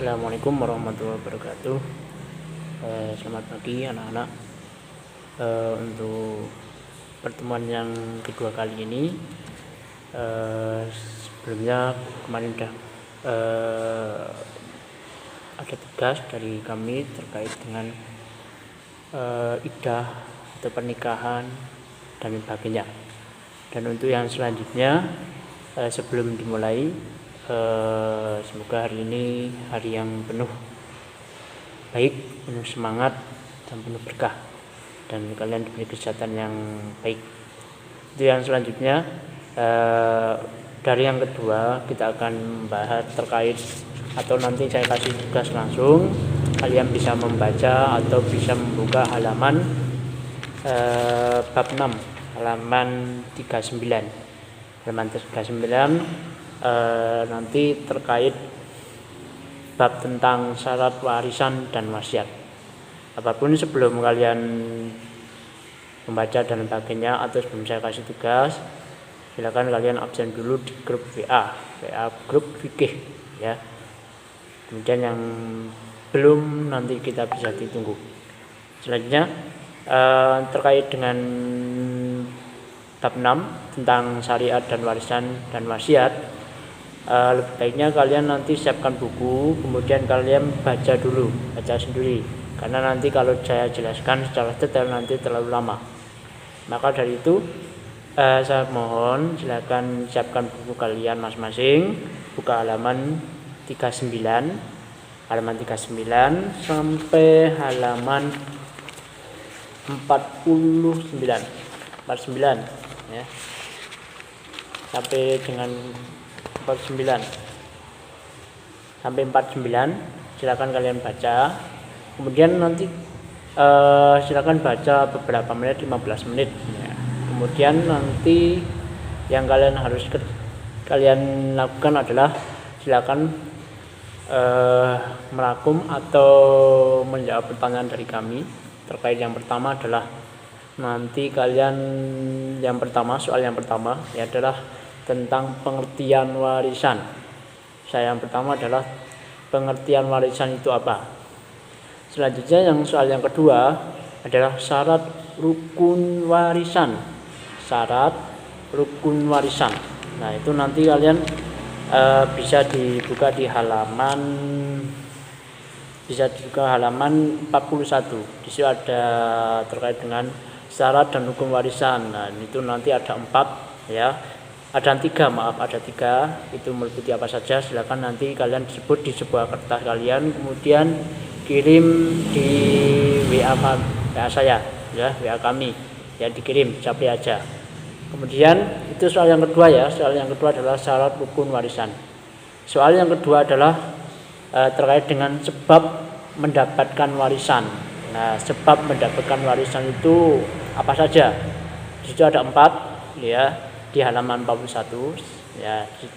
Assalamualaikum warahmatullahi wabarakatuh. Selamat pagi anak-anak. Untuk pertemuan yang kedua kali ini, sebelumnya kemarin sudah ada tugas dari kami terkait dengan idah atau pernikahan dan sebagainya. Dan untuk yang selanjutnya, sebelum dimulai, semoga hari ini hari yang penuh baik, penuh semangat dan penuh berkah, dan kalian diberi kesehatan yang baik. Itu yang selanjutnya, dari yang kedua kita akan membahas terkait, atau nanti saya kasih tugas langsung, kalian bisa membaca atau bisa membuka halaman bab 6, halaman 39. Halaman 39 nanti terkait bab tentang syarat warisan dan wasiat. Apapun sebelum kalian membaca dan sebagainya, atau sebelum saya kasih tugas, silakan kalian absen dulu di grup WA grup fikih ya. Kemudian yang belum, nanti kita bisa ditunggu. Selanjutnya terkait dengan bab 6 tentang syariat dan warisan dan wasiat, lebih baiknya kalian nanti siapkan buku, kemudian kalian baca sendiri, karena nanti kalau saya jelaskan secara detail nanti terlalu lama. Maka dari itu saya mohon silakan siapkan buku kalian masing-masing, buka halaman 39 sampai halaman 49 ya, sampai dengan 49 silakan kalian baca. Kemudian nanti silakan baca beberapa menit, 15 menit ya. Kemudian nanti yang kalian harus kalian lakukan adalah silakan merangkum atau menjawab pertanyaan dari kami. Terkait yang pertama adalah nanti kalian soal yang pertama ya adalah tentang pengertian warisan. Yang pertama adalah pengertian warisan itu apa. Selanjutnya soal yang kedua adalah syarat rukun warisan. Nah, itu nanti kalian bisa dibuka di halaman 41. Di situ ada terkait dengan syarat dan hukum warisan. Nah, itu nanti ada 4 ya. Ada 3, itu meliputi apa saja. Silakan nanti kalian sebut di sebuah kertas kalian, kemudian kirim di WA saya ya, WA kami ya, dikirim capek aja. Kemudian itu soal yang kedua ya. Soal yang kedua adalah syarat rukun warisan. Soal yang kedua adalah terkait dengan sebab mendapatkan warisan. Nah, sebab mendapatkan warisan itu apa saja? Di situ ada 4 ya. Di halaman 41 ya, itu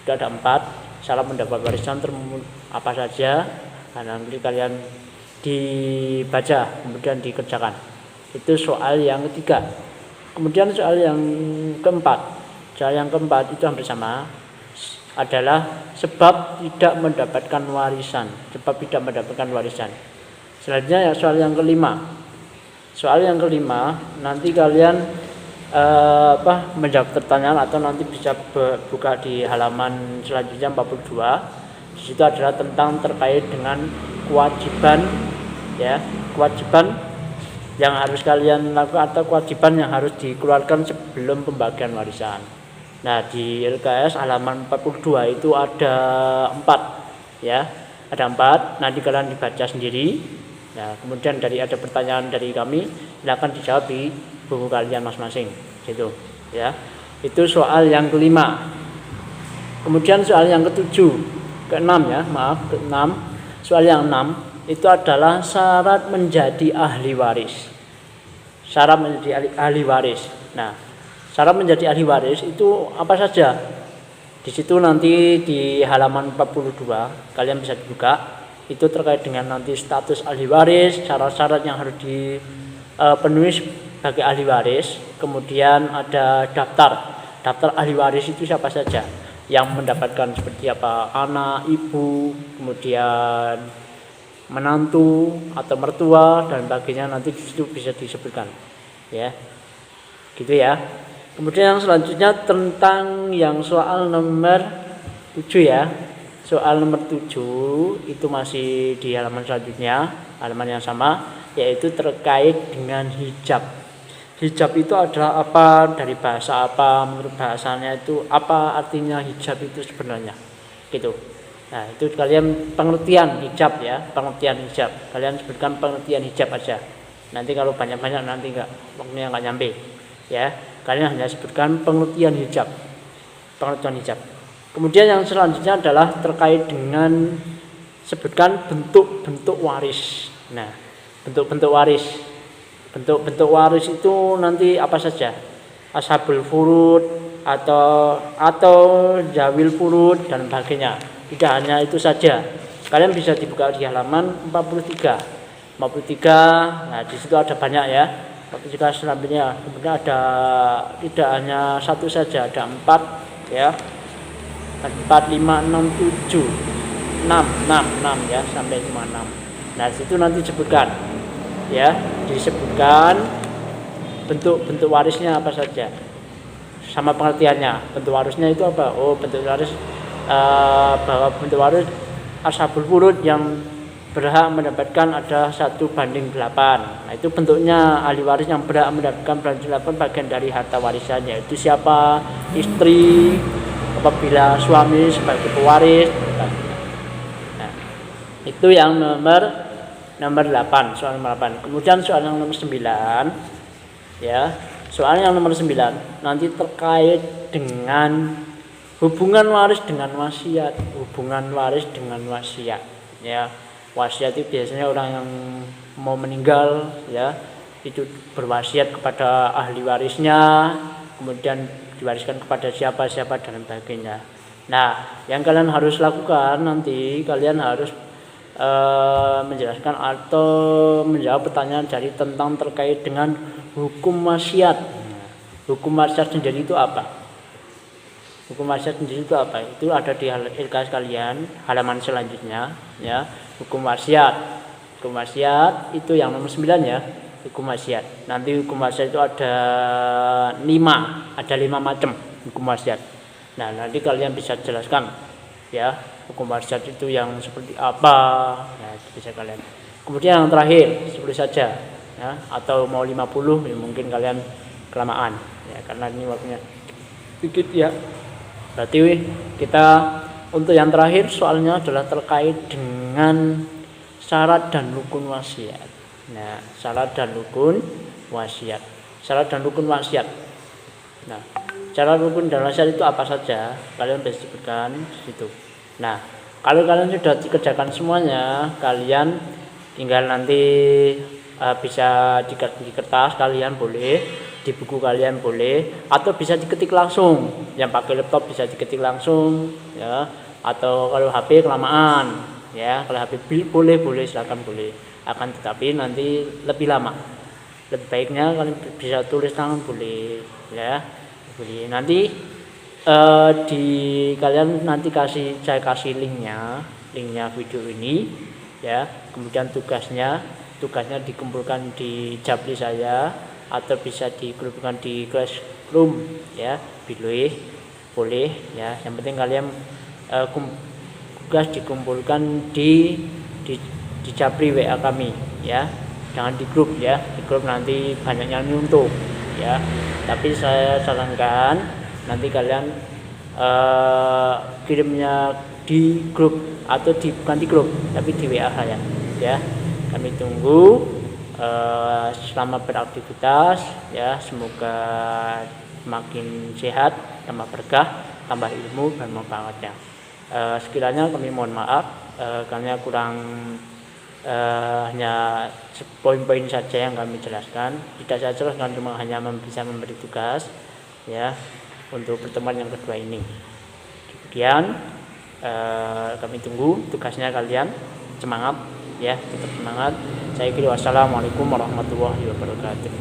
ada 4 syarat mendapat warisan apa saja. Nah, nanti kalian dibaca kemudian dikerjakan. Itu soal yang ketiga. Kemudian soal yang keempat itu hampir sama, adalah sebab tidak mendapatkan warisan. Selanjutnya ya, soal yang kelima nanti kalian menjawab pertanyaan, atau nanti bisa buka di halaman selanjutnya 42. Di situ adalah tentang terkait dengan kewajiban yang harus kalian lakukan, atau kewajiban yang harus dikeluarkan sebelum pembagian warisan. Nah, di LKS halaman 42 itu ada 4 ya. Ada 4, nanti kalian dibaca sendiri. Nah, kemudian ada pertanyaan dari kami, silakan dijawab di buku kalian masing-masing gitu ya. Itu soal yang kelima. Kemudian soal yang keenam. Soal yang 6 itu adalah syarat menjadi ahli waris. Nah, syarat menjadi ahli waris itu apa saja? Di situ nanti di halaman 42 kalian bisa dibuka. Itu terkait dengan nanti status ahli waris, syarat-syarat yang harus dipenuhi sebagai ahli waris. Kemudian ada daftar ahli waris itu siapa saja. yang mendapatkan seperti apa, anak, ibu, kemudian menantu atau mertua dan sebagainya, nanti itu bisa disebutkan ya, gitu ya. Kemudian yang selanjutnya tentang yang soal nomor 7 ya. Soal nomor 7 itu masih di halaman selanjutnya, halaman yang sama, yaitu terkait dengan hijab. Hijab itu adalah apa, dari bahasa apa, menurut bahasanya itu apa artinya hijab itu sebenarnya, gitu. Nah, itu kalian pengertian hijab ya, pengertian hijab. Kalian sebutkan pengertian hijab aja. Nanti kalau banyak-banyak nanti waktunya nggak nyampe. Ya, kalian hanya sebutkan pengertian hijab. Pengertian hijab. Kemudian yang selanjutnya adalah terkait dengan sebutkan bentuk-bentuk waris. Nah, bentuk-bentuk waris. Bentuk-bentuk waris itu nanti apa saja? Ashabul furud atau zawil furud dan sebagainya. Tidak hanya itu saja. Kalian bisa dibuka di halaman 43. 43. Nah, di situ ada banyak ya. 43 selanjutnya. Kemudian ada tidak hanya satu saja, ada 4 ya. 4, 5, 6, 7 6 ya, sampai 56. Nah, situ nanti disebutkan ya, disebutkan bentuk-bentuk warisnya apa saja sama pengertiannya. Bentuk warisnya itu apa? Oh, bentuk waris bahwa bentuk waris ashabul furud yang berhak mendapatkan ada 1/8. Nah, itu bentuknya ahli waris yang berhak mendapatkan 1/8 bagian dari harta warisannya. Itu siapa? Istri, apabila suami sebagai pewaris. Nah, itu yang nomor 8, soal nomor 8. Kemudian soal yang nomor 9 ya. Soal yang nomor 9 nanti terkait dengan hubungan waris dengan wasiat. Hubungan waris dengan wasiat ya. Wasiat itu biasanya orang yang mau meninggal ya, itu berwasiat kepada ahli warisnya, kemudian diwariskan kepada siapa-siapa dan sebagainya. Nah, yang kalian harus lakukan nanti, kalian harus menjelaskan atau menjawab pertanyaan dari tentang terkait dengan hukum wasiat. Hukum wasiat sendiri itu apa? Hukum wasiat sendiri itu apa? Itu ada di LKS kalian halaman selanjutnya ya. Hukum wasiat. Hukum wasiat itu yang nomor 9 ya. Hukum wasiat. Nanti hukum wasiat itu ada 5 macam hukum wasiat. Nah, nanti kalian bisa jelaskan ya, hukum wasiat itu yang seperti apa. Nah, itu bisa kalian. Kemudian yang terakhir, 10 saja ya, atau mau 50 ya, mungkin kalian kelamaan ya, karena ini waktunya sedikit ya. Berarti kita untuk yang terakhir soalnya adalah terkait dengan syarat dan rukun wasiat. Nah, syarat dan rukun wasiat. Syarat dan rukun wasiat. Nah, syarat rukun dan wasiat itu apa saja? Kalian bisa sebutkan di situ. Nah, kalau kalian sudah dikerjakan semuanya, kalian tinggal nanti bisa di kertas kalian boleh, di buku kalian boleh, atau bisa diketik langsung. Yang pakai laptop bisa diketik langsung ya, atau kalau HP kelamaan ya, kalau HP boleh silakan boleh, akan tetapi nanti lebih lama. Lebih baiknya kalian bisa tulis tangan boleh ya, boleh. Nanti di kalian nanti saya kasih linknya video ini ya. Kemudian tugasnya dikumpulkan di Japli saya atau bisa dikumpulkan di Classroom ya, boleh ya. Yang penting kalian tugas dikumpulkan di Japli WA kami ya, jangan di grup ya. Di grup nanti banyak yang nyuntuk ya. Tapi saya sarankan nanti kalian kirimnya di grup atau bukan di grup tapi di WA saya ya. Kami tunggu. Selamat beraktivitas ya, semoga makin sehat, tambah berkah, tambah ilmu dan manfaatnya. Sekiranya kami mohon maaf karena kurang, hanya poin-poin saja yang kami jelaskan. Tidak saya jelaskan, cuma hanya bisa memberi tugas ya untuk pertemuan yang kedua ini. Kemudian kami tunggu tugasnya kalian. Semangat ya, tetap semangat. Saya kira wassalamualaikum warahmatullahi wabarakatuh.